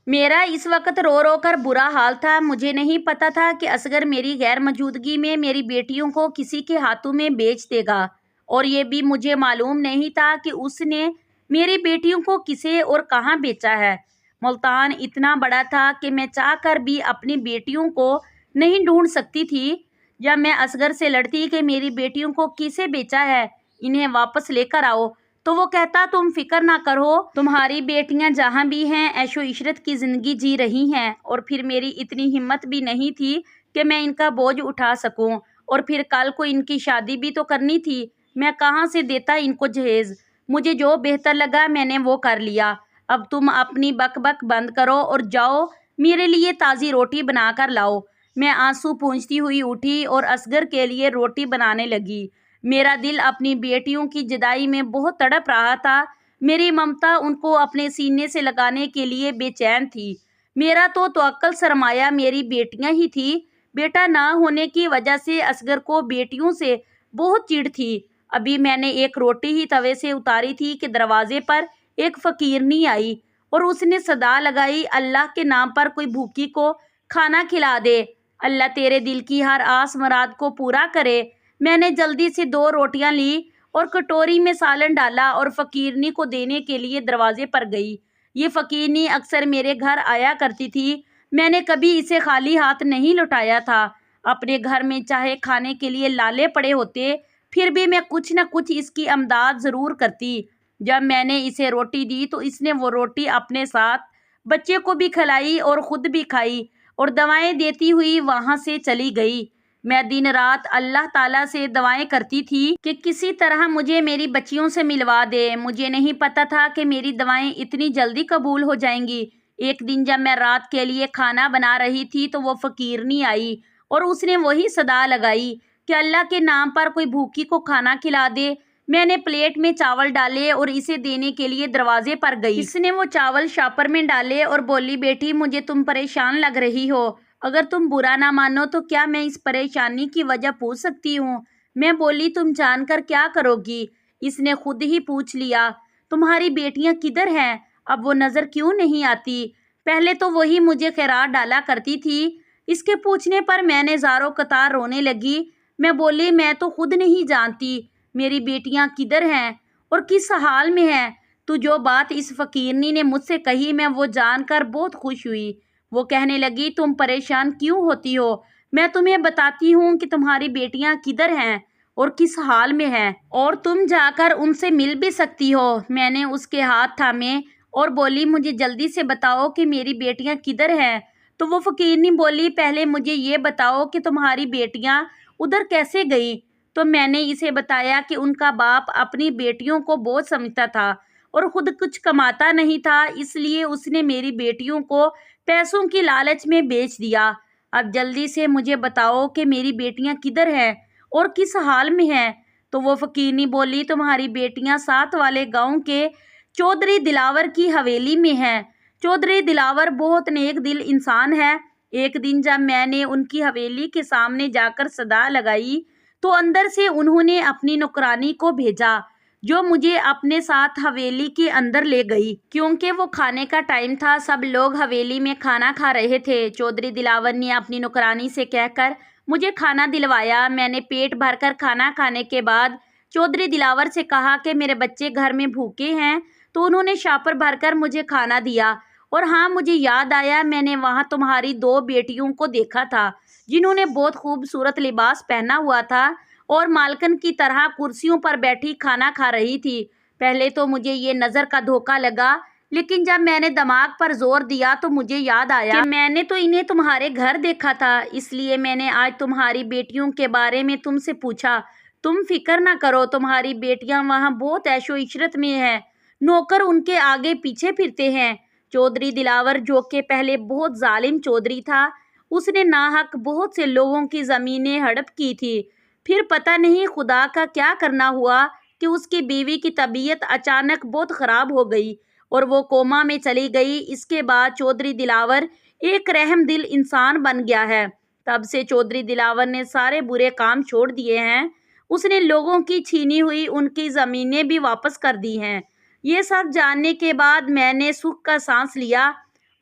میرا اس وقت رو رو کر برا حال تھا۔ مجھے نہیں پتا تھا کہ اصغر میری غیر موجودگی میں میری بیٹیوں کو کسی کے ہاتھوں میں بیچ دے گا، اور یہ بھی مجھے معلوم نہیں تھا کہ اس نے میری بیٹیوں کو کسے اور کہاں بیچا ہے۔ ملتان اتنا بڑا تھا کہ میں چاہ کر بھی اپنی بیٹیوں کو نہیں ڈھونڈ سکتی تھی۔ جب میں اصغر سے لڑتی کہ میری بیٹیوں کو کسے بیچا ہے، انہیں واپس لے کر آؤ، تو وہ کہتا تم فکر نہ کرو، تمہاری بیٹیاں جہاں بھی ہیں عیش و عشرت کی زندگی جی رہی ہیں۔ اور پھر میری اتنی ہمت بھی نہیں تھی کہ میں ان کا بوجھ اٹھا سکوں، اور پھر کل کو ان کی شادی بھی تو کرنی تھی۔ میں کہاں سے دیتا ان کو جہیز؟ مجھے جو بہتر لگا میں نے وہ کر لیا۔ اب تم اپنی بک بک بند کرو اور جاؤ میرے لیے تازی روٹی بنا کر لاؤ۔ میں آنسو پونچھتی ہوئی اٹھی اور اصغر کے لیے روٹی بنانے لگی۔ میرا دل اپنی بیٹیوں کی جدائی میں بہت تڑپ رہا تھا۔ میری ممتا ان کو اپنے سینے سے لگانے کے لیے بے چین تھی۔ میرا تو توکل سرمایہ میری بیٹیاں ہی تھی۔ بیٹا نہ ہونے کی وجہ سے اصغر کو بیٹیوں سے بہت چڑ تھی۔ ابھی میں نے ایک روٹی ہی توے سے اتاری تھی کہ دروازے پر ایک فقیرنی آئی اور اس نے صدا لگائی، اللہ کے نام پر کوئی بھوکی کو کھانا کھلا دے، اللہ تیرے دل کی ہر آس مراد کو پورا کرے۔ میں نے جلدی سے 2 روٹیاں لی اور کٹوری میں سالن ڈالا اور فقیرنی کو دینے کے لیے دروازے پر گئی۔ یہ فقیرنی اکثر میرے گھر آیا کرتی تھی۔ میں نے کبھی اسے خالی ہاتھ نہیں لوٹایا تھا۔ اپنے گھر میں چاہے کھانے کے لیے لالے پڑے ہوتے، پھر بھی میں کچھ نہ کچھ اس کی امداد ضرور کرتی۔ جب میں نے اسے روٹی دی تو اس نے وہ روٹی اپنے ساتھ بچے کو بھی کھلائی اور خود بھی کھائی اور دوائیں دیتی ہوئی وہاں سے چلی گئی۔ میں دن رات اللہ تعالیٰ سے دعائیں کرتی تھی کہ کسی طرح مجھے میری بچیوں سے ملوا دے۔ مجھے نہیں پتا تھا کہ میری دعائیں اتنی جلدی قبول ہو جائیں گی۔ ایک دن جب میں رات کے لیے کھانا بنا رہی تھی تو وہ فقیرنی آئی اور اس نے وہی صدا لگائی کہ اللہ کے نام پر کوئی بھوکی کو کھانا کھلا دے۔ میں نے پلیٹ میں چاول ڈالے اور اسے دینے کے لیے دروازے پر گئی۔ اس نے وہ چاول شاپر میں ڈالے اور بولی، بیٹی مجھے تم پریشان لگ رہی ہو، اگر تم برا نہ مانو تو کیا میں اس پریشانی کی وجہ پوچھ سکتی ہوں؟ میں بولی، تم جان کر کیا کرو گی؟ اس نے خود ہی پوچھ لیا، تمہاری بیٹیاں کدھر ہیں؟ اب وہ نظر کیوں نہیں آتی؟ پہلے تو وہی مجھے خیرات ڈالا کرتی تھی۔ اس کے پوچھنے پر میں نے زاروں قطار رونے لگی۔ میں بولی، میں تو خود نہیں جانتی میری بیٹیاں کدھر ہیں اور کس حال میں ہیں۔ تو جو بات اس فقیرنی نے مجھ سے کہی میں وہ جان کر بہت خوش ہوئی۔ وہ کہنے لگی، تم پریشان کیوں ہوتی ہو؟ میں تمہیں بتاتی ہوں کہ تمہاری بیٹیاں کدھر ہیں اور کس حال میں ہیں، اور تم جا کر ان سے مل بھی سکتی ہو۔ میں نے اس کے ہاتھ تھامے اور بولی، مجھے جلدی سے بتاؤ کہ میری بیٹیاں کدھر ہیں۔ تو وہ فقیرنی بولی، پہلے مجھے یہ بتاؤ کہ تمہاری بیٹیاں ادھر کیسے گئیں؟ تو میں نے اسے بتایا کہ ان کا باپ اپنی بیٹیوں کو بوجھ سمجھتا تھا اور خود کچھ کماتا نہیں تھا، اس لیے اس نے میری بیٹیوں کو پیسوں کی لالچ میں بیچ دیا۔ اب جلدی سے مجھے بتاؤ کہ میری بیٹیاں کدھر ہیں اور کس حال میں ہیں۔ تو وہ فقیرنی بولی، تمہاری بیٹیاں ساتھ والے گاؤں کے چودھری دلاور کی حویلی میں ہیں۔ چودھری دلاور بہت نیک دل انسان ہے۔ ایک دن جب میں نے ان کی حویلی کے سامنے جا کر صدا لگائی تو اندر سے انہوں نے اپنی نوکرانی کو بھیجا جو مجھے اپنے ساتھ حویلی کے اندر لے گئی، کیونکہ وہ کھانے کا ٹائم تھا، سب لوگ حویلی میں کھانا کھا رہے تھے۔ چودھری دلاور نے اپنی نوکرانی سے کہہ کر مجھے کھانا دلوایا۔ میں نے پیٹ بھر کر کھانا کھانے کے بعد چودھری دلاور سے کہا کہ میرے بچے گھر میں بھوکے ہیں، تو انہوں نے شاپر بھر کر مجھے کھانا دیا۔ اور ہاں، مجھے یاد آیا، میں نے وہاں تمہاری 2 بیٹیوں کو دیکھا تھا جنہوں نے بہت خوبصورت لباس پہنا ہوا تھا اور مالکن کی طرح کرسیوں پر بیٹھی کھانا کھا رہی تھی۔ پہلے تو مجھے یہ نظر کا دھوکہ لگا، لیکن جب میں نے دماغ پر زور دیا تو مجھے یاد آیا کہ میں نے تو انہیں تمہارے گھر دیکھا تھا، اس لیے میں نے آج تمہاری بیٹیوں کے بارے میں تم سے پوچھا۔ تم فکر نہ کرو، تمہاری بیٹیاں وہاں بہت عیش و عشرت میں ہیں، نوکر ان کے آگے پیچھے پھرتے ہیں۔ چودھری دلاور، جو کہ پہلے بہت ظالم چودھری تھا، اس نے ناحق بہت سے لوگوں کی زمینیں ہڑپ کی تھی۔ پھر پتہ نہیں خدا کا کیا کرنا ہوا کہ اس کی بیوی کی طبیعت اچانک بہت خراب ہو گئی اور وہ کوما میں چلی گئی۔ اس کے بعد چودھری دلاور ایک رحم دل انسان بن گیا ہے۔ تب سے چودھری دلاور نے سارے برے کام چھوڑ دیے ہیں۔ اس نے لوگوں کی چھینی ہوئی ان کی زمینیں بھی واپس کر دی ہیں۔ یہ سب جاننے کے بعد میں نے سکھ کا سانس لیا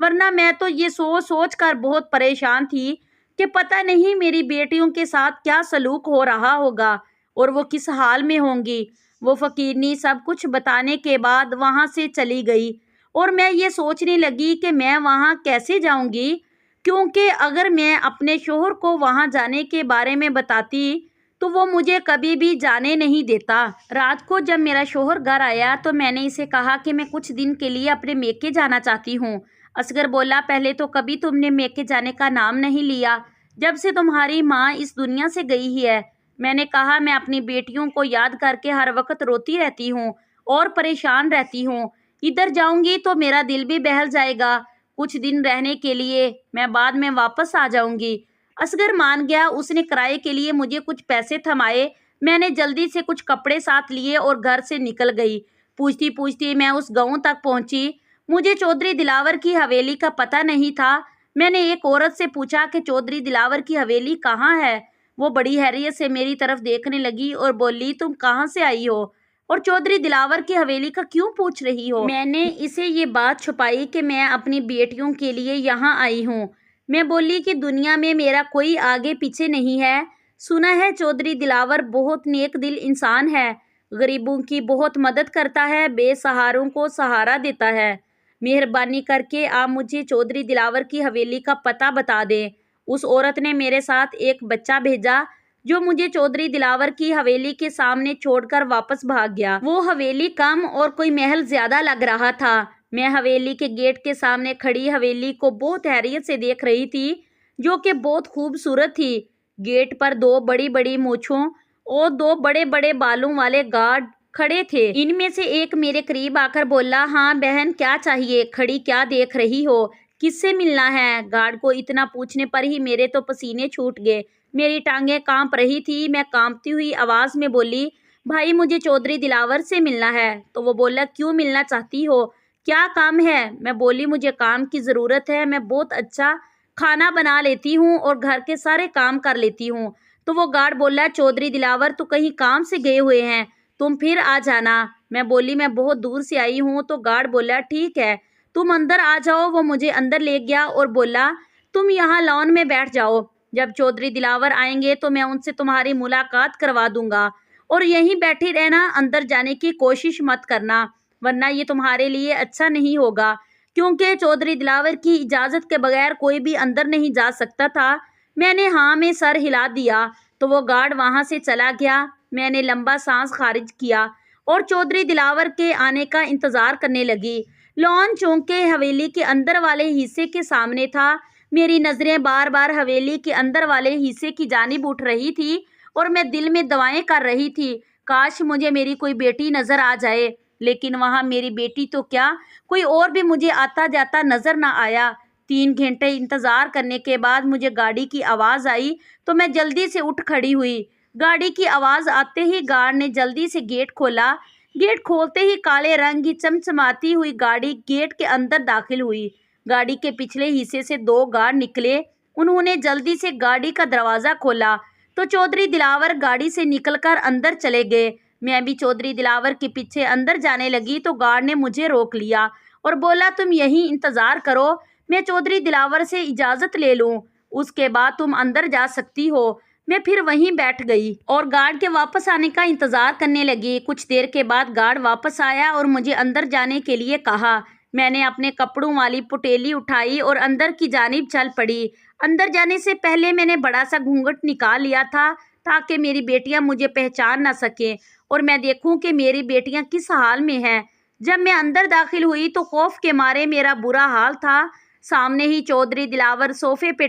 ورنہ میں تو یہ سوچ سوچ کر بہت پریشان تھی کہ پتہ نہیں میری بیٹیوں کے ساتھ کیا سلوک ہو رہا ہوگا اور وہ کس حال میں ہوں گی۔ وہ فقیرنی سب کچھ بتانے کے بعد وہاں سے چلی گئی اور میں یہ سوچنے لگی کہ میں وہاں کیسے جاؤں گی، کیونکہ اگر میں اپنے شوہر کو وہاں جانے کے بارے میں بتاتی تو وہ مجھے کبھی بھی جانے نہیں دیتا۔ رات کو جب میرا شوہر گھر آیا تو میں نے اسے کہا کہ میں کچھ دن کے لیے اپنے میکے جانا چاہتی ہوں۔ اصغر بولا، پہلے تو کبھی تم نے میکے جانے کا نام نہیں لیا جب سے تمہاری ماں اس دنیا سے گئی ہی ہے۔ میں نے کہا، میں اپنی بیٹیوں کو یاد کر کے ہر وقت روتی رہتی ہوں اور پریشان رہتی ہوں۔ ادھر جاؤں گی تو میرا دل بھی بہل جائے گا کچھ دن رہنے کے لیے، میں بعد میں واپس آ جاؤں گی۔ اصغر مان گیا۔ اس نے کرائے کے لیے مجھے کچھ پیسے تھمائے۔ میں نے جلدی سے کچھ کپڑے ساتھ لیے اور گھر سے نکل گئی۔ پوچھتی پوچھتی میں اس گاؤں تک پہنچی۔ مجھے چودھری دلاور کی حویلی کا پتہ نہیں تھا۔ میں نے ایک عورت سے پوچھا کہ چودھری دلاور کی حویلی کہاں ہے؟ وہ بڑی حیرت سے میری طرف دیکھنے لگی اور بولی، تم کہاں سے آئی ہو اور چودھری دلاور کی حویلی کا کیوں پوچھ رہی ہو؟ میں نے اسے یہ بات چھپائی کہ میں اپنی بیٹیوں کے لیے یہاں آئی ہوں۔ میں بولی کہ دنیا میں میرا کوئی آگے پیچھے نہیں ہے۔ سنا ہے چودھری دلاور بہت نیک دل انسان ہے، غریبوں کی بہت مدد کرتا ہے، بے سہاروں کو سہارا دیتا ہے۔ مہربانی کر کے آپ مجھے چودھری دلاور کی حویلی کا پتہ بتا دیں۔ اس عورت نے میرے ساتھ ایک بچہ بھیجا جو مجھے چودھری دلاور کی حویلی کے سامنے چھوڑ کر واپس بھاگ گیا۔ وہ حویلی کم اور کوئی محل زیادہ لگ رہا تھا۔ میں حویلی کے گیٹ کے سامنے کھڑی حویلی کو بہت حیرت سے دیکھ رہی تھی، جو کہ بہت خوبصورت تھی۔ گیٹ پر دو بڑی بڑی مونچھوں اور دو بڑے بڑے بالوں والے گارڈ کھڑے تھے۔ ان میں سے ایک میرے قریب آ کر بولا، ہاں بہن، کیا چاہیے؟ کھڑی کیا دیکھ رہی ہو؟ کس سے ملنا ہے؟ گارڈ کو اتنا پوچھنے پر ہی میرے تو پسینے چھوٹ گئے، میری ٹانگیں کانپ رہی تھی۔ میں کانپتی ہوئی آواز میں بولی، بھائی مجھے چودھری دلاور سے ملنا ہے۔ تو وہ بولا، کیوں ملنا چاہتی ہو؟ کیا کام ہے؟ میں بولی، مجھے کام کی ضرورت ہے، میں بہت اچھا کھانا بنا لیتی ہوں اور گھر کے سارے کام کر لیتی ہوں۔ تو وہ گارڈ بولا، چودھری دلاور تو کہیں کام سے گئے ہوئے ہیں، تم پھر آ جانا۔ میں بولی، میں بہت دور سے آئی ہوں۔ تو گارڈ بولا، ٹھیک ہے، تم اندر آ جاؤ۔ وہ مجھے اندر لے گیا اور بولا، تم یہاں لان میں بیٹھ جاؤ، جب چودھری دلاور آئیں گے تو میں ان سے تمہاری ملاقات کروا دوں گا، اور یہیں بیٹھی رہنا، اندر جانے کی کوشش مت کرنا، ورنہ یہ تمہارے لیے اچھا نہیں ہوگا، کیونکہ چودھری دلاور کی اجازت کے بغیر کوئی بھی اندر نہیں جا سکتا تھا۔ میں نے ہاں میں سر ہلا دیا۔ تو وہ گارڈ وہاں سے چلا گیا۔ میں نے لمبا سانس خارج کیا اور چودھری دلاور کے آنے کا انتظار کرنے لگی۔ لان چونکہ حویلی کے اندر والے حصے کے سامنے تھا۔ میری نظریں بار بار حویلی کے اندر والے حصے کی جانب اٹھ رہی تھی اور میں دل میں دعائیں کر رہی تھی، کاش مجھے میری کوئی بیٹی نظر آ جائے، لیکن وہاں میری بیٹی تو کیا، کوئی اور بھی مجھے آتا جاتا نظر نہ آیا۔ 3 گھنٹے انتظار کرنے کے بعد مجھے گاڑی کی آواز آئی تو میں جلدی سے اٹھ کھڑی ہوئی۔ گاڑی کی آواز آتے ہی گارڈ نے جلدی سے گیٹ کھولا۔ گیٹ کھولتے ہی کالے رنگ کی چمچماتی ہوئی گاڑی گیٹ کے اندر داخل ہوئی۔ گاڑی کے پچھلے حصے سے 2 گارڈ نکلے۔ انہوں نے جلدی سے گاڑی کا دروازہ کھولا تو چودھری دلاور گاڑی سے نکل کر اندر چلے گئے۔ میں بھی چودھری دلاور کے پیچھے اندر جانے لگی تو گارڈ نے مجھے روک لیا اور بولا، تم یہیں انتظار کرو، میں چودھری دلاور سے اجازت لے لوں، اس کے بعد تم اندر جا سکتی ہو۔ میں پھر وہیں بیٹھ گئی اور گارڈ کے واپس آنے کا انتظار کرنے لگی۔ کچھ دیر کے بعد گارڈ واپس آیا اور مجھے اندر جانے کے لیے کہا۔ میں نے اپنے کپڑوں والی پٹیلی اٹھائی اور اندر کی جانب چل پڑی۔ اندر جانے سے پہلے میں نے بڑا سا گھونگھٹ نکال لیا تھا تاکہ میری بیٹیاں مجھے پہچان نہ سکیں اور میں دیکھوں کہ میری بیٹیاں کس حال میں ہیں۔ جب میں اندر داخل ہوئی تو خوف کے مارے میرا برا حال تھا۔ سامنے ہی چودھری دلاور صوفے پہ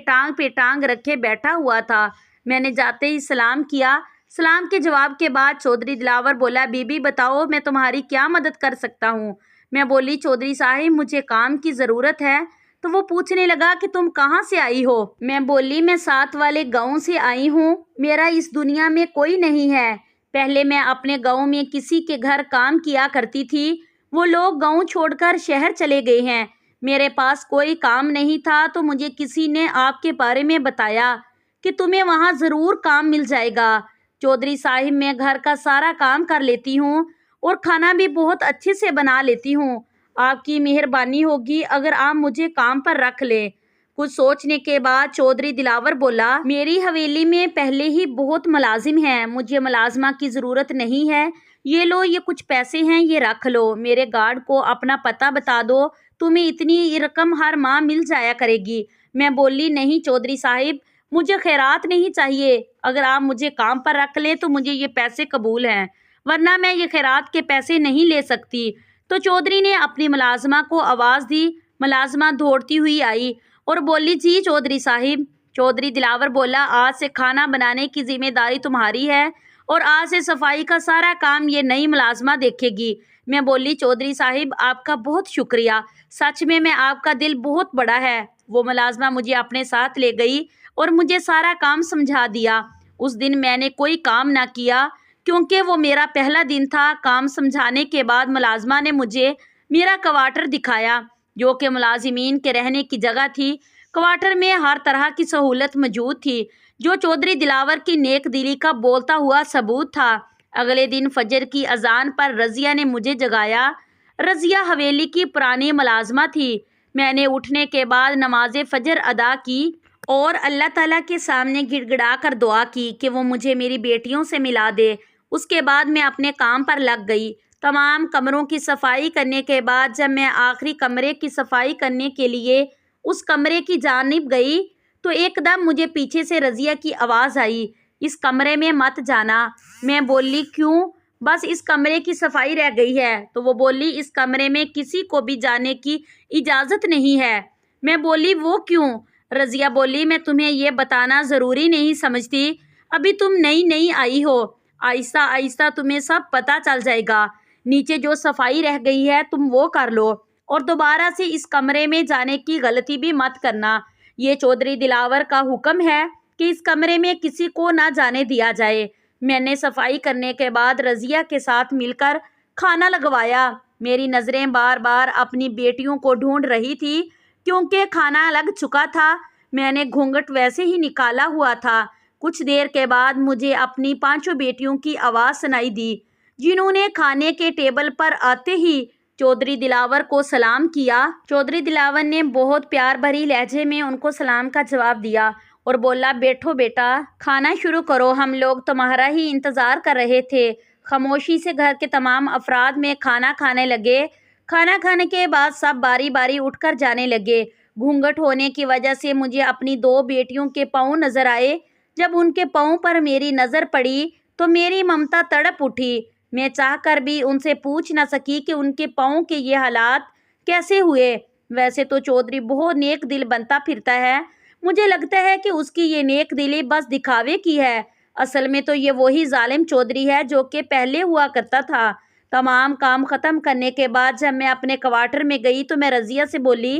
ٹانگ رکھے بیٹھا ہوا تھا۔ میں نے جاتے ہی سلام کیا۔ سلام کے جواب کے بعد چودھری دلاور بولا، بی بی بتاؤ میں تمہاری کیا مدد کر سکتا ہوں؟ میں بولی، چودھری صاحب مجھے کام کی ضرورت ہے۔ تو وہ پوچھنے لگا کہ تم کہاں سے آئی ہو؟ میں بولی، میں ساتھ والے گاؤں سے آئی ہوں، میرا اس دنیا میں کوئی نہیں ہے۔ پہلے میں اپنے گاؤں میں کسی کے گھر کام کیا کرتی تھی، وہ لوگ گاؤں چھوڑ کر شہر چلے گئے ہیں، میرے پاس کوئی کام نہیں تھا تو مجھے کسی نے آپ کے بارے میں بتایا کہ تمہیں وہاں ضرور کام مل جائے گا۔ چودھری صاحب میں گھر کا سارا کام کر لیتی ہوں اور کھانا بھی بہت اچھے سے بنا لیتی ہوں۔ آپ کی مہربانی ہوگی اگر آپ مجھے کام پر رکھ لیں۔ کچھ سوچنے کے بعد چودھری دلاور بولا، میری حویلی میں پہلے ہی بہت ملازم ہیں، مجھے ملازمہ کی ضرورت نہیں ہے۔ یہ لو، یہ کچھ پیسے ہیں، یہ رکھ لو۔ میرے گارڈ کو اپنا پتہ بتا دو، تمہیں اتنی رقم ہر ماہ مل جایا کرے گی۔ میں بولی، نہیں چودھری صاحب، مجھے خیرات نہیں چاہیے۔ اگر آپ مجھے کام پر رکھ لیں تو مجھے یہ پیسے قبول ہیں، ورنہ میں یہ خیرات کے پیسے نہیں لے سکتی۔ تو چودھری نے اپنی ملازمہ کو آواز دی۔ ملازمہ دوڑتی ہوئی آئی اور بولی، جی چودھری صاحب۔ چودھری دلاور بولا، آج سے کھانا بنانے کی ذمہ داری تمہاری ہے اور آج سے صفائی کا سارا کام یہ نئی ملازمہ دیکھے گی۔ میں بولی، چودھری صاحب آپ کا بہت شکریہ، سچ میں آپ کا دل بہت بڑا ہے۔ وہ ملازمہ مجھے اپنے ساتھ لے گئی اور مجھے سارا کام سمجھا دیا۔ اس دن میں نے کوئی کام نہ کیا کیونکہ وہ میرا پہلا دن تھا۔ کام سمجھانے کے بعد ملازمہ نے مجھے میرا کوارٹر دکھایا، جو کہ ملازمین کے رہنے کی جگہ تھی۔ کوارٹر میں ہر طرح کی سہولت موجود تھی، جو چودھری دلاور کی نیک دلی کا بولتا ہوا ثبوت تھا۔ اگلے دن فجر کی اذان پر رضیہ نے مجھے جگایا۔ رضیہ حویلی کی پرانی ملازمہ تھی۔ میں نے اٹھنے کے بعد نماز فجر ادا کی اور اللہ تعالیٰ کے سامنے گڑ گڑا کر دعا کی کہ وہ مجھے میری بیٹیوں سے ملا دے۔ اس کے بعد میں اپنے کام پر لگ گئی۔ تمام کمروں کی صفائی کرنے کے بعد جب میں آخری کمرے کی صفائی کرنے کے لیے اس کمرے کی جانب گئی تو ایک دم مجھے پیچھے سے رضیہ کی آواز آئی، اس کمرے میں مت جانا۔ میں بولی، کیوں؟ بس اس کمرے کی صفائی رہ گئی ہے۔ تو وہ بولی، اس کمرے میں کسی کو بھی جانے کی اجازت نہیں ہے۔ میں بولی، وہ کیوں؟ رضیہ بولی، میں تمہیں یہ بتانا ضروری نہیں سمجھتی، ابھی تم نئی آئی ہو، آہستہ آہستہ تمہیں سب پتہ چل جائے گا۔ نیچے جو صفائی رہ گئی ہے تم وہ کر لو اور دوبارہ سے اس کمرے میں جانے کی غلطی بھی مت کرنا۔ یہ چودھری دلاور کا حکم ہے کہ اس کمرے میں کسی کو نہ جانے دیا جائے۔ میں نے صفائی کرنے کے بعد رضیہ کے ساتھ مل کر کھانا لگوایا۔ میری نظریں بار بار اپنی بیٹیوں کو ڈھونڈ رہی تھی کیونکہ کھانا لگ چکا تھا۔ میں نے گھونگھٹ ویسے ہی نکالا ہوا تھا۔ کچھ دیر کے بعد مجھے اپنی 5 بیٹیوں کی آواز سنائی دی، جنہوں نے کھانے کے ٹیبل پر آتے ہی چودھری دلاور کو سلام کیا۔ چودھری دلاور نے بہت پیار بھری لہجے میں ان کو سلام کا جواب دیا اور بولا، بیٹھو بیٹا، کھانا شروع کرو، ہم لوگ تمہارا ہی انتظار کر رہے تھے۔ خاموشی سے گھر کے تمام افراد میں کھانا کھانے لگے۔ کھانا کھانے کے بعد سب باری باری اٹھ کر جانے لگے۔ گھونگھٹ ہونے کی وجہ سے مجھے اپنی 2 بیٹیوں کے پاؤں نظر آئے۔ جب ان کے پاؤں پر میری نظر پڑی تو میری ممتا تڑپ اٹھی۔ میں چاہ کر بھی ان سے پوچھ نہ سکی کہ ان کے پاؤں کے یہ حالات کیسے ہوئے۔ ویسے تو چودھری بہت نیک دل بنتا پھرتا ہے، مجھے لگتا ہے کہ اس کی یہ نیک دلی بس دکھاوے کی ہے، اصل میں تو یہ وہی ظالم چودھری ہے جو کہ پہلے ہوا کرتا تھا۔ تمام کام ختم کرنے کے بعد جب میں اپنے کوارٹر میں گئی تو میں رضیہ سے بولی،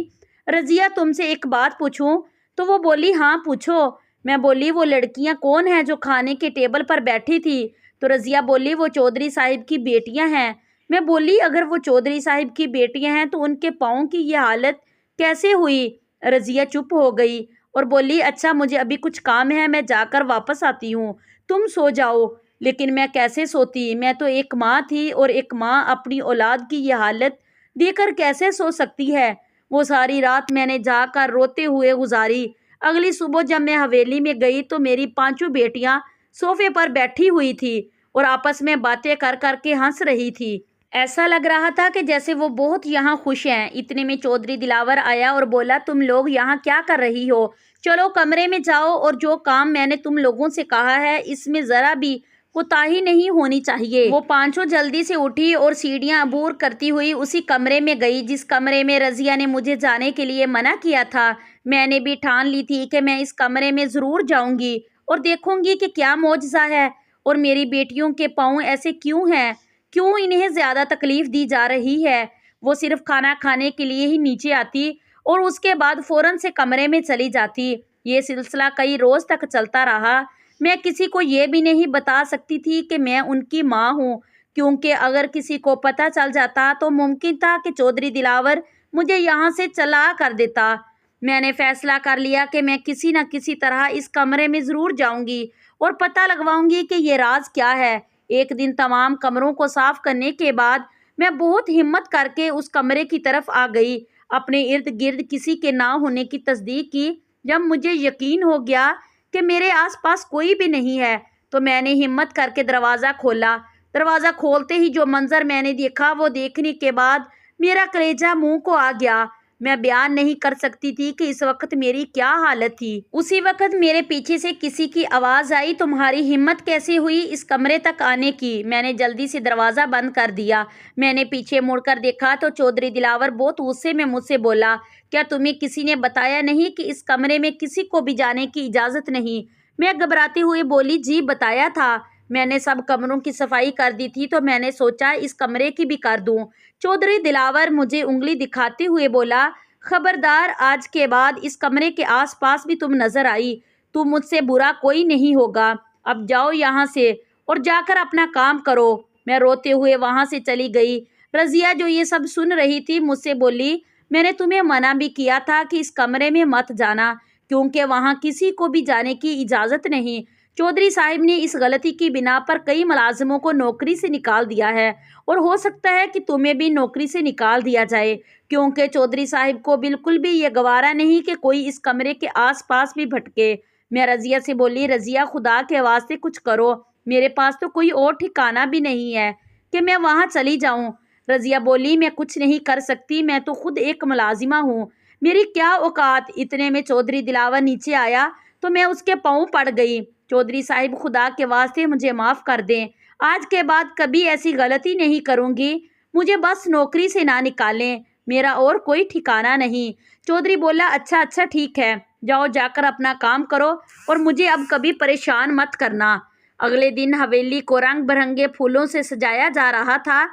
رضیہ تم سے ایک بات پوچھوں؟ تو وہ بولی، ہاں پوچھو۔ میں بولی، وہ لڑکیاں کون ہیں جو کھانے کے ٹیبل پر بیٹھی تھی؟ تو رضیہ بولی، وہ چودھری صاحب کی بیٹیاں ہیں۔ میں بولی، اگر وہ چودھری صاحب کی بیٹیاں ہیں تو ان کے پاؤں کی یہ حالت کیسے ہوئی؟ رضیہ چپ ہو گئی اور بولی، اچھا مجھے ابھی کچھ کام ہے، میں جا کر واپس آتی ہوں، تم سو جاؤ۔ لیکن میں کیسے سوتی؟ میں تو ایک ماں تھی اور ایک ماں اپنی اولاد کی یہ حالت دیکھ کر کیسے سو سکتی ہے؟ وہ ساری رات میں نے جا کر روتے ہوئے گزاری۔ اگلی صبح جب میں حویلی میں گئی تو میری 5 بیٹیاں صوفے پر بیٹھی ہوئی تھی اور آپس میں باتیں کر کر کے ہنس رہی تھی۔ ایسا لگ رہا تھا کہ جیسے وہ بہت یہاں خوش ہیں۔ اتنے میں چودھری دلاور آیا اور بولا، تم لوگ یہاں کیا کر رہی ہو؟ چلو کمرے میں جاؤ اور جو کام میں نے تم لوگوں سے کہا ہے اس میں ذرا بھی کوتاہی نہیں ہونی چاہیے۔ وہ 5 جلدی سے اٹھی اور سیڑھیاں عبور کرتی ہوئی اسی کمرے میں گئی جس کمرے میں رضیہ نے مجھے جانے کے لیے منع کیا تھا۔ میں نے بھی ٹھان لی تھی کہ میں اس کمرے میں ضرور جاؤں گی اور دیکھوں گی کہ کیا معجزہ ہے اور میری بیٹیوں کے پاؤں ایسے کیوں ہیں، کیوں انہیں زیادہ تکلیف دی جا رہی ہے۔ وہ صرف کھانا کھانے کے لیے ہی نیچے آتی اور اس کے بعد فوراً سے کمرے میں چلی جاتی۔ یہ سلسلہ کئی روز تک چلتا رہا۔ میں کسی کو یہ بھی نہیں بتا سکتی تھی کہ میں ان کی ماں ہوں، کیونکہ اگر کسی کو پتہ چل جاتا تو ممکن تھا کہ چودھری دلاور مجھے یہاں سے چلا کر دیتا۔ میں نے فیصلہ کر لیا کہ میں کسی نہ کسی طرح اس کمرے میں ضرور جاؤں گی اور پتہ لگواؤں گی کہ یہ راز کیا ہے۔ ایک دن تمام کمروں کو صاف کرنے کے بعد میں بہت ہمت کر کے اس کمرے کی طرف آ گئی، اپنے ارد گرد کسی کے نہ ہونے کی تصدیق کی۔ جب مجھے یقین ہو گیا کہ میرے آس پاس کوئی بھی نہیں ہے تو میں نے ہمت کر کے دروازہ کھولا۔ دروازہ کھولتے ہی جو منظر میں نے دیکھا وہ دیکھنے کے بعد میرا کلیجہ منہ کو آ گیا۔ میں بیان نہیں کر سکتی تھی کہ اس وقت میری کیا حالت تھی۔ اسی وقت میرے پیچھے سے کسی کی آواز آئی، تمہاری ہمت کیسے ہوئی اس کمرے تک آنے کی؟ میں نے جلدی سے دروازہ بند کر دیا۔ میں نے پیچھے مڑ کر دیکھا تو چودھری دلاور بہت غصے میں مجھ سے بولا، کیا تمہیں کسی نے بتایا نہیں کہ اس کمرے میں کسی کو بھی جانے کی اجازت نہیں؟ میں گھبراتے ہوئے بولی، جی بتایا تھا، میں نے سب کمروں کی صفائی کر دی تھی تو میں نے سوچا اس کمرے کی بھی کر دوں۔ چودھری دلاور مجھے انگلی دکھاتے ہوئے بولا، خبردار، آج کے بعد اس کمرے کے آس پاس بھی تم نظر آئی تو مجھ سے برا کوئی نہیں ہوگا۔ اب جاؤ یہاں سے اور جا کر اپنا کام کرو۔ میں روتے ہوئے وہاں سے چلی گئی۔ رضیہ جو یہ سب سن رہی تھی مجھ سے بولی، میں نے تمہیں منع بھی کیا تھا کہ اس کمرے میں مت جانا کیونکہ وہاں کسی کو بھی جانے کی اجازت نہیں۔ چودھری صاحب نے اس غلطی کی بنا پر کئی ملازموں کو نوکری سے نکال دیا ہے اور ہو سکتا ہے کہ تمہیں بھی نوکری سے نکال دیا جائے کیونکہ چودھری صاحب کو بالکل بھی یہ گوارا نہیں کہ کوئی اس کمرے کے آس پاس بھی بھٹکے۔ میں رضیہ سے بولی، رضیہ خدا کے واسطے کچھ کرو، میرے پاس تو کوئی اور ٹھکانہ بھی نہیں ہے کہ میں وہاں چلی جاؤں۔ رضیہ بولی، میں کچھ نہیں کر سکتی، میں تو خود ایک ملازمہ ہوں، میری کیا اوقات۔ اتنے میں چودھری دلاور نیچے آیا تو میں اس کے پاؤں پڑ گئی۔ چودھری صاحب خدا کے واسطے مجھے معاف کر دیں، آج کے بعد کبھی ایسی غلطی نہیں کروں گی، مجھے بس نوکری سے نہ نکالیں، میرا اور کوئی ٹھکانہ نہیں۔ چودھری بولا، اچھا ٹھیک ہے، جاؤ جا کر اپنا کام کرو اور مجھے اب کبھی پریشان مت کرنا۔ اگلے دن حویلی کو رنگ برنگے پھولوں سے سجایا جا رہا تھا۔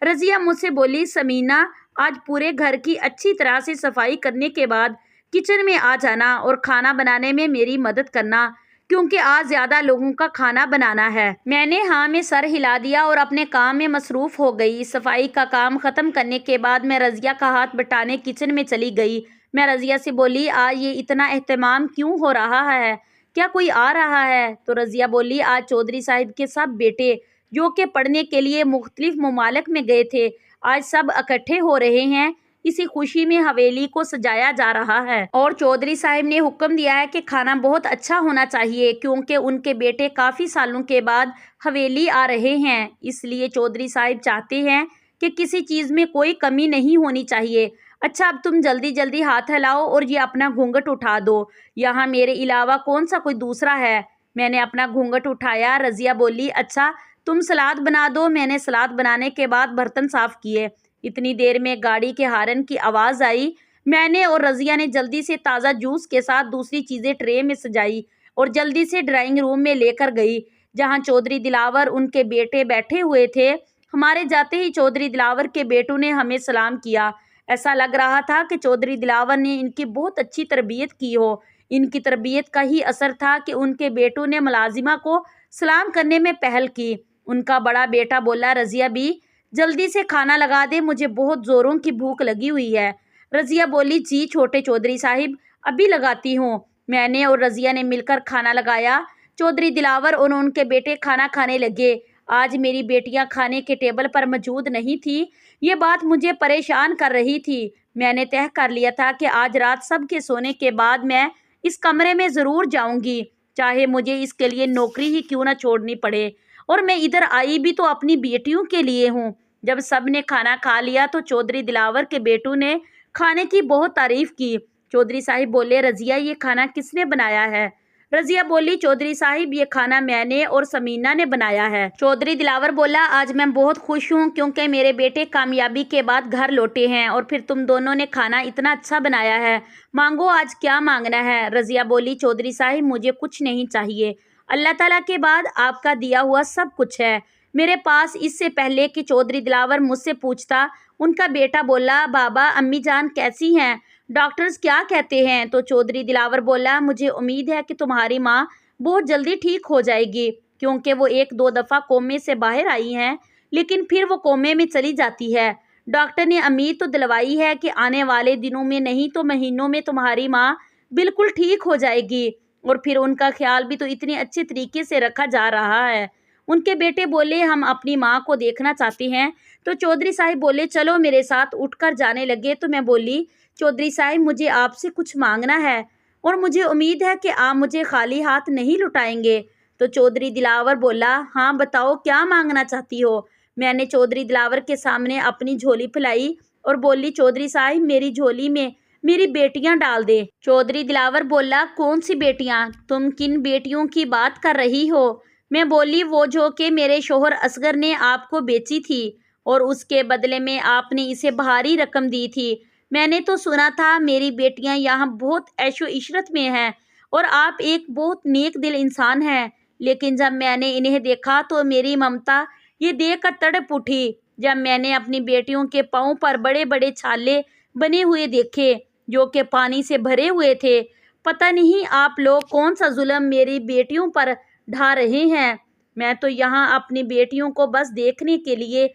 رضیہ مجھ سے بولی، سمینہ، آج پورے گھر کی اچھی طرح سے صفائی کرنے کے بعد کچن میں آ جانا اور کھانا بنانے میں میری مدد کرنا کیونکہ آج زیادہ لوگوں کا کھانا بنانا ہے۔ میں نے ہاں میں سر ہلا دیا اور اپنے کام میں مصروف ہو گئی۔ صفائی کا کام ختم کرنے کے بعد میں رضیہ کا ہاتھ بٹانے کچن میں چلی گئی۔ میں رضیہ سے بولی، آج یہ اتنا اہتمام کیوں ہو رہا ہے؟ کیا کوئی آ رہا ہے؟ تو رضیہ بولی، آج چودھری صاحب کے سب بیٹے جو کہ پڑھنے کے لیے مختلف ممالک میں گئے تھے آج سب اکٹھے ہو رہے ہیں، اسی خوشی میں حویلی کو سجایا جا رہا ہے اور چودھری صاحب نے حکم دیا ہے کہ کھانا بہت اچھا ہونا چاہیے کیونکہ ان کے بیٹے کافی سالوں کے بعد حویلی آ رہے ہیں، اس لیے چودھری صاحب چاہتے ہیں کہ کسی چیز میں کوئی کمی نہیں ہونی چاہیے۔ اچھا اب تم جلدی جلدی ہاتھ ہلاؤ اور یہ اپنا گھونگھٹ اٹھا دو، یہاں میرے علاوہ کون سا کوئی دوسرا ہے؟ میں نے اپنا گھونگھٹ اٹھایا۔ رضیہ بولی، اچھا تم سلاد بنا دو۔ میں نے سلاد بنانے کے بعد برتن صاف کیے۔ اتنی دیر میں گاڑی کے ہارن کی آواز آئی۔ میں نے اور رضیہ نے جلدی سے تازہ جوس کے ساتھ دوسری چیزیں ٹرے میں سجائی اور جلدی سے ڈرائنگ روم میں لے کر گئی جہاں چودھری دلاور ان کے بیٹے بیٹھے ہوئے تھے۔ ہمارے جاتے ہی چودھری دلاور کے بیٹوں نے ہمیں سلام کیا۔ ایسا لگ رہا تھا کہ چودھری دلاور نے ان کی بہت اچھی تربیت کی ہو۔ ان کی تربیت کا ہی اثر تھا کہ ان کے بیٹوں نے ملازمہ کو سلام کرنے میں پہل کی۔ ان کا بڑا بیٹا بولا، رضیہ بھی جلدی سے کھانا لگا دے، مجھے بہت زوروں کی بھوک لگی ہوئی ہے۔ رضیہ بولی، جی چھوٹے چودھری صاحب، ابھی لگاتی ہوں۔ میں نے اور رضیہ نے مل کر کھانا لگایا۔ چودھری دلاور اور ان کے بیٹے کھانا کھانے لگے۔ آج میری بیٹیاں کھانے کے ٹیبل پر موجود نہیں تھیں، یہ بات مجھے پریشان کر رہی تھی۔ میں نے طے کر لیا تھا کہ آج رات سب کے سونے کے بعد میں اس کمرے میں ضرور جاؤں گی، چاہے مجھے اس کے لیے نوکری ہی کیوں نہ چھوڑنی پڑے، اور میں ادھر آئی بھی تو اپنی بیٹیوں کے لیے ہوں۔ جب سب نے کھانا کھا لیا تو چودھری دلاور کے بیٹوں نے کھانے کی بہت تعریف کی۔ چودھری صاحب بولے، رضیہ یہ کھانا کس نے بنایا ہے؟ رضیہ بولی، چودھری صاحب یہ کھانا میں نے اور سمینہ نے بنایا ہے۔ چودھری دلاور بولا، آج میں بہت خوش ہوں کیونکہ میرے بیٹے کامیابی کے بعد گھر لوٹے ہیں اور پھر تم دونوں نے کھانا اتنا اچھا بنایا ہے، مانگو آج کیا مانگنا ہے؟ رضیہ بولی، چودھری صاحب مجھے کچھ نہیں چاہیے، اللہ تعالیٰ کے بعد آپ کا دیا ہوا سب کچھ ہے میرے پاس۔ اس سے پہلے کہ چودھری دلاور مجھ سے پوچھتا ان کا بیٹا بولا، بابا امی جان کیسی ہیں، ڈاکٹرز کیا کہتے ہیں؟ تو چودھری دلاور بولا، مجھے امید ہے کہ تمہاری ماں بہت جلدی ٹھیک ہو جائے گی کیونکہ وہ 1-2 دفعہ کومے سے باہر آئی ہیں لیکن پھر وہ کومے میں چلی جاتی ہے۔ ڈاکٹر نے امید تو دلوائی ہے کہ آنے والے دنوں میں نہیں تو مہینوں میں تمہاری ماں بالکل ٹھیک ہو جائے گی، اور پھر ان کا خیال بھی تو اتنے اچھے طریقے سے رکھا جا رہا ہے، ان کے بیٹے بولے ہم اپنی ماں کو دیکھنا چاہتے ہیں۔ تو چودھری صاحب بولے چلو میرے ساتھ، اٹھ کر جانے لگے۔ تو میں بولی چودھری صاحب مجھے آپ سے کچھ مانگنا ہے اور مجھے امید ہے کہ آپ مجھے خالی ہاتھ نہیں لوٹائیں گے۔ تو چودھری دلاور بولا ہاں بتاؤ کیا مانگنا چاہتی ہو۔ میں نے چودھری دلاور کے سامنے اپنی جھولی پھیلائی اور بولی چودھری صاحب میری جھولی میں میری بیٹیاں ڈال دے۔ چودھری دلاور بولا کون سی بیٹیاں؟ تم کن بیٹیوں کی بات کر رہی ہو؟ میں بولی وہ جو کہ میرے شوہر اصغر نے آپ کو بیچی تھی اور اس کے بدلے میں آپ نے اسے بھاری رقم دی تھی۔ میں نے تو سنا تھا میری بیٹیاں یہاں بہت عیش و عشرت میں ہیں اور آپ ایک بہت نیک دل انسان ہیں، لیکن جب میں نے انہیں دیکھا تو میری ممتا یہ دیکھ کر تڑپ اٹھی۔ جب میں نے اپنی بیٹیوں کے پاؤں پر بڑے بڑے چھالے بنے ہوئے دیکھے جو کہ پانی سے بھرے ہوئے تھے، پتہ نہیں آپ لوگ کون سا ظلم میری بیٹیوں پر ڈھا رہے ہیں۔ میں تو یہاں اپنی بیٹیوں کو بس دیکھنے کے لیے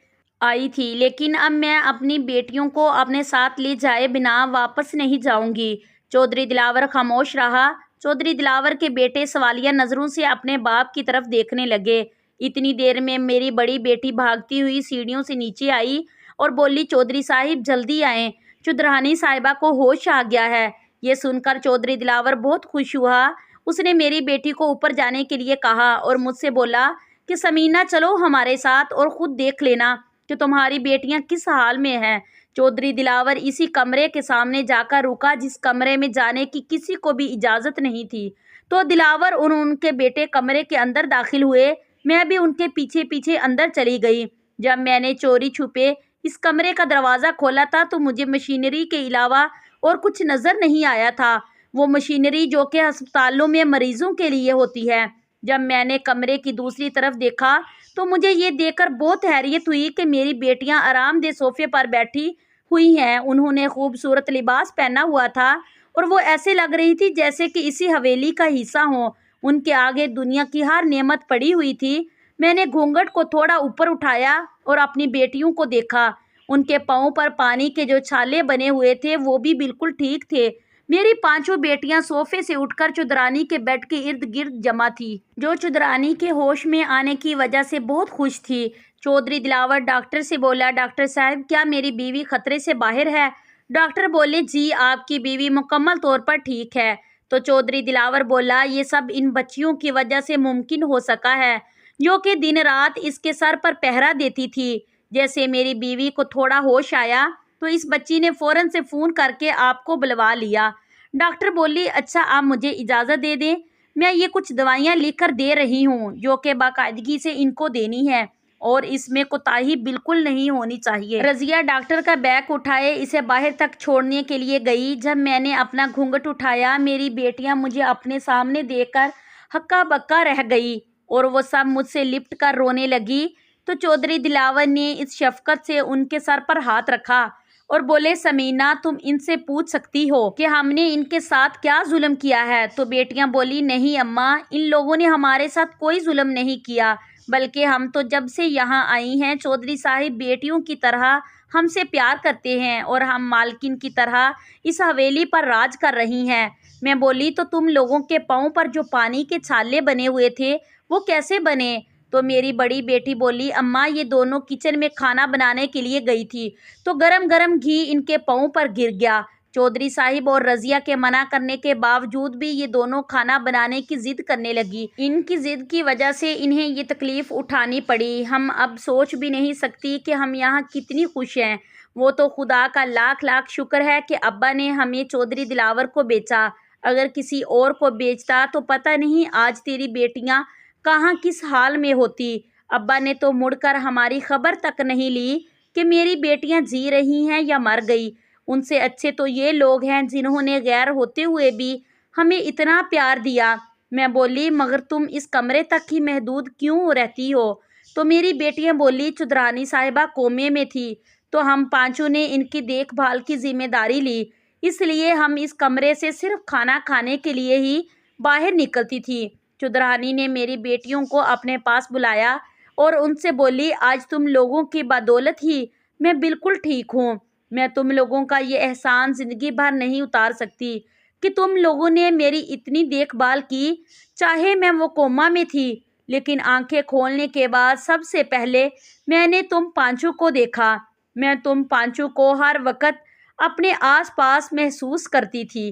آئی تھی، لیکن اب میں اپنی بیٹیوں کو اپنے ساتھ لے جائے بنا واپس نہیں جاؤں گی۔ چودھری دلاور خاموش رہا۔ چودھری دلاور کے بیٹے سوالیہ نظروں سے اپنے باپ کی طرف دیکھنے لگے۔ اتنی دیر میں میری بڑی بیٹی بھاگتی ہوئی سیڑھیوں سے نیچے آئی اور بولی چودھری صاحب جلدی آئیں، چودھرانی صاحبہ کو ہوش آ گیا ہے۔ یہ سن کر چودھری دلاور بہت خوش ہوا۔ اس نے میری بیٹی کو اوپر جانے کے لیے کہا اور مجھ سے بولا کہ سمینا چلو ہمارے ساتھ اور خود دیکھ لینا کہ تمہاری بیٹیاں کس حال میں ہیں۔ چودھری دلاور اسی کمرے کے سامنے جا کر رکا جس کمرے میں جانے کی کسی کو بھی اجازت نہیں تھی۔ تو دلاور ان کے بیٹے کمرے کے اندر داخل ہوئے، میں بھی ان کے پیچھے پیچھے اندر چلی گئی۔ جب میں نے چوری چھپے اس کمرے کا دروازہ کھولا تھا تو مجھے مشینری کے علاوہ اور کچھ نظر نہیں آیا تھا، وہ مشینری جو کہ ہسپتالوں میں مریضوں کے لیے ہوتی ہے۔ جب میں نے کمرے کی دوسری طرف دیکھا تو مجھے یہ دیکھ کر بہت حیرت ہوئی کہ میری بیٹیاں آرام دہ صوفے پر بیٹھی ہوئی ہیں۔ انہوں نے خوبصورت لباس پہنا ہوا تھا اور وہ ایسے لگ رہی تھی جیسے کہ اسی حویلی کا حصہ ہوں۔ ان کے آگے دنیا کی ہر نعمت پڑی ہوئی تھی۔ میں نے گھونگھٹ کو تھوڑا اوپر اٹھایا اور اپنی بیٹیوں کو دیکھا۔ ان کے پاؤں پر پانی کے جو چھالے بنے ہوئے تھے وہ بھی بالکل ٹھیک تھے۔ میری پانچوں بیٹیاں صوفے سے اٹھ کر چودھرانی کے بیڈ کے ارد گرد جمع تھی، جو چودھرانی کے ہوش میں آنے کی وجہ سے بہت خوش تھی۔ چودھری دلاور ڈاکٹر سے بولا ڈاکٹر صاحب کیا میری بیوی خطرے سے باہر ہے؟ ڈاکٹر بولے جی آپ کی بیوی مکمل طور پر ٹھیک ہے۔ تو چودھری دلاور بولا یہ سب ان بچیوں کی وجہ سے ممکن ہو سکا ہے جو کہ دن رات اس کے سر پر پہرا دیتی تھی۔ جیسے میری بیوی کو تھوڑا ہوش آیا تو اس بچی نے فوراً سے فون کر کے آپ کو بلوا لیا۔ ڈاکٹر بولی اچھا آپ مجھے اجازت دے دیں، میں یہ کچھ دوائیاں لکھ کر دے رہی ہوں جو کہ باقاعدگی سے ان کو دینی ہے اور اس میں کوتاہی بالکل نہیں ہونی چاہیے۔ رضیہ ڈاکٹر کا بیگ اٹھائے اسے باہر تک چھوڑنے کے لیے گئی۔ جب میں نے اپنا گھونگھٹ اٹھایا میری بیٹیاں مجھے اپنے سامنے دیکھ کر ہکا بکا رہ گئی اور وہ سب مجھ سے لپٹ کر رونے لگی۔ تو چودھری دلاور نے اس شفقت سے ان کے سر پر ہاتھ رکھا اور بولے سمینا تم ان سے پوچھ سکتی ہو کہ ہم نے ان کے ساتھ کیا ظلم کیا ہے؟ تو بیٹیاں بولی نہیں اماں، ان لوگوں نے ہمارے ساتھ کوئی ظلم نہیں کیا، بلکہ ہم تو جب سے یہاں آئی ہیں چودھری صاحب بیٹیوں کی طرح ہم سے پیار کرتے ہیں اور ہم مالکن کی طرح اس حویلی پر راج کر رہی ہیں۔ میں بولی تو تم لوگوں کے پاؤں پر جو پانی کے چھالے بنے ہوئے تھے وہ کیسے بنے؟ تو میری بڑی بیٹی بولی اماں یہ دونوں کچن میں کھانا بنانے کے لیے گئی تھی تو گرم گرم گھی ان کے پاؤں پر گر گیا۔ چودھری صاحب اور رضیہ کے منع کرنے کے باوجود بھی یہ دونوں کھانا بنانے کی ضد کرنے لگی۔ ان کی ضد کی وجہ سے انہیں یہ تکلیف اٹھانی پڑی۔ ہم اب سوچ بھی نہیں سکتی کہ ہم یہاں کتنی خوش ہیں۔ وہ تو خدا کا لاکھ لاکھ شکر ہے کہ ابا نے ہمیں چودھری دلاور کو بیچا، اگر کسی اور کو بیچتا تو پتہ نہیں آج تیری بیٹیاں کہاں کس حال میں ہوتی۔ ابا نے تو مڑ کر ہماری خبر تک نہیں لی کہ میری بیٹیاں جی رہی ہیں یا مر گئی۔ ان سے اچھے تو یہ لوگ ہیں جنہوں نے غیر ہوتے ہوئے بھی ہمیں اتنا پیار دیا۔ میں بولی مگر تم اس کمرے تک ہی محدود کیوں رہتی ہو؟ تو میری بیٹیاں بولی چودھرانی صاحبہ کومے میں تھی تو ہم پانچوں نے ان کی دیکھ بھال کی ذمہ داری لی، اس لیے ہم اس کمرے سے صرف کھانا کھانے کے لیے ہی باہر نکلتی تھی۔ چودھرانی نے میری بیٹیوں کو اپنے پاس بلایا اور ان سے بولی آج تم لوگوں کی بدولت ہی میں بالکل ٹھیک ہوں۔ میں تم لوگوں کا یہ احسان زندگی بھر نہیں اتار سکتی کہ تم لوگوں نے میری اتنی دیکھ بھال کی، چاہے میں وہ کوما میں تھی لیکن آنکھیں کھولنے کے بعد سب سے پہلے میں نے تم پانچوں کو دیکھا۔ میں تم پانچوں کو ہر وقت اپنے آس پاس محسوس کرتی تھی۔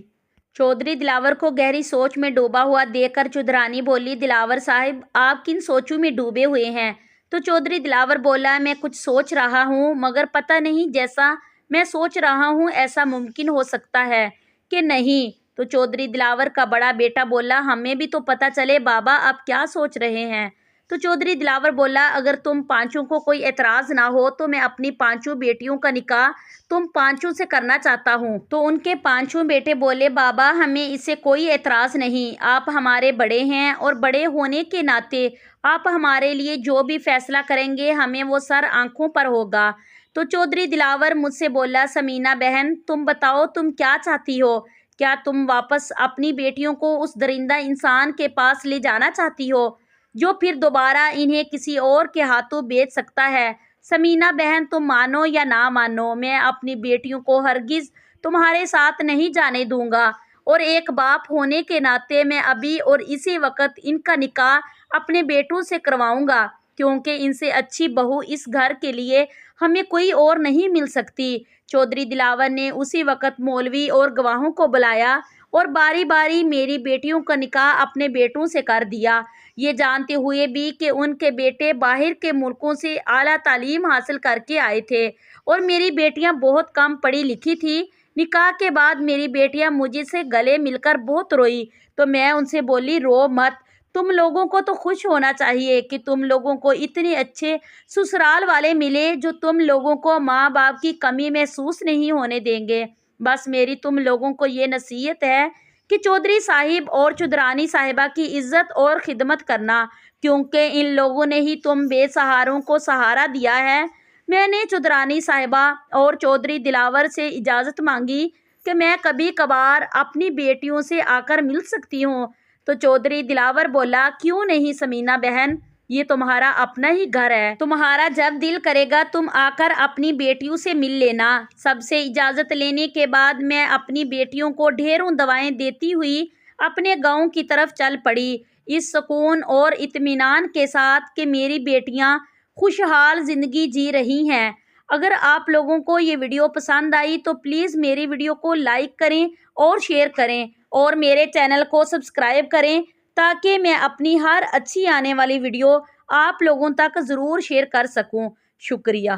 چودھری دلاور کو گہری سوچ میں ڈوبا ہوا دیکھ کر چودھرانی بولی، دلاور صاحب آپ کن سوچوں میں ڈوبے ہوئے ہیں؟ تو چودھری دلاور بولا، میں کچھ سوچ رہا ہوں مگر پتہ نہیں جیسا میں سوچ رہا ہوں ایسا ممکن ہو سکتا ہے کہ نہیں۔ تو چودھری دلاور کا بڑا بیٹا بولا، ہمیں بھی تو پتہ چلے بابا آپ کیا سوچ رہے ہیں۔ تو چودھری دلاور بولا، اگر تم پانچوں کو کوئی اعتراض نہ ہو تو میں اپنی پانچوں بیٹیوں کا نکاح تم پانچوں سے کرنا چاہتا ہوں۔ تو ان کے پانچوں بیٹے بولے، بابا ہمیں اس سے کوئی اعتراض نہیں، آپ ہمارے بڑے ہیں اور بڑے ہونے کے ناطے آپ ہمارے لیے جو بھی فیصلہ کریں گے ہمیں وہ سر آنکھوں پر ہوگا۔ تو چودھری دلاور مجھ سے بولا، ثمینہ بہن تم بتاؤ تم کیا چاہتی ہو؟ کیا تم واپس اپنی بیٹیوں کو اس درندہ انسان کے پاس لے جانا چاہتی ہو جو پھر دوبارہ انہیں کسی اور کے ہاتھوں بیچ سکتا ہے؟ ثمینہ بہن تم مانو یا نہ مانو میں اپنی بیٹیوں کو ہرگز تمہارے ساتھ نہیں جانے دوں گا، اور ایک باپ ہونے کے ناطے میں ابھی اور اسی وقت ان کا نکاح اپنے بیٹوں سے کرواؤں گا، کیونکہ ان سے اچھی بہو اس گھر کے لیے ہمیں کوئی اور نہیں مل سکتی۔ چودھری دلاور نے اسی وقت مولوی اور گواہوں کو بلایا اور باری باری میری بیٹیوں کا نکاح اپنے بیٹوں سے کر دیا، یہ جانتے ہوئے بھی کہ ان کے بیٹے باہر کے ملکوں سے اعلیٰ تعلیم حاصل کر کے آئے تھے اور میری بیٹیاں بہت کم پڑھی لکھی تھیں۔ نکاح کے بعد میری بیٹیاں مجھے سے گلے مل کر بہت روئی، تو میں ان سے بولی، رو مت، تم لوگوں کو تو خوش ہونا چاہیے کہ تم لوگوں کو اتنے اچھے سسرال والے ملے جو تم لوگوں کو ماں باپ کی کمی محسوس نہیں ہونے دیں گے۔ بس میری تم لوگوں کو یہ نصیحت ہے کہ چودھری صاحب اور چودھرانی صاحبہ کی عزت اور خدمت کرنا، کیونکہ ان لوگوں نے ہی تم بے سہاروں کو سہارا دیا ہے۔ میں نے چودھرانی صاحبہ اور چودھری دلاور سے اجازت مانگی کہ میں کبھی کبھار اپنی بیٹیوں سے آ کر مل سکتی ہوں۔ تو چودھری دلاور بولا، کیوں نہیں ثمینہ بہن، یہ تمہارا اپنا ہی گھر ہے، تمہارا جب دل کرے گا تم آ کر اپنی بیٹیوں سے مل لینا۔ سب سے اجازت لینے کے بعد میں اپنی بیٹیوں کو ڈھیروں دعائیں دیتی ہوئی اپنے گاؤں کی طرف چل پڑی، اس سکون اور اطمینان کے ساتھ کہ میری بیٹیاں خوشحال زندگی جی رہی ہیں۔ اگر آپ لوگوں کو یہ ویڈیو پسند آئی تو پلیز میری ویڈیو کو لائک کریں اور شیئر کریں اور میرے چینل کو سبسکرائب کریں تاکہ میں اپنی ہر اچھی آنے والی ویڈیو آپ لوگوں تک ضرور شیئر کر سکوں۔ شکریہ۔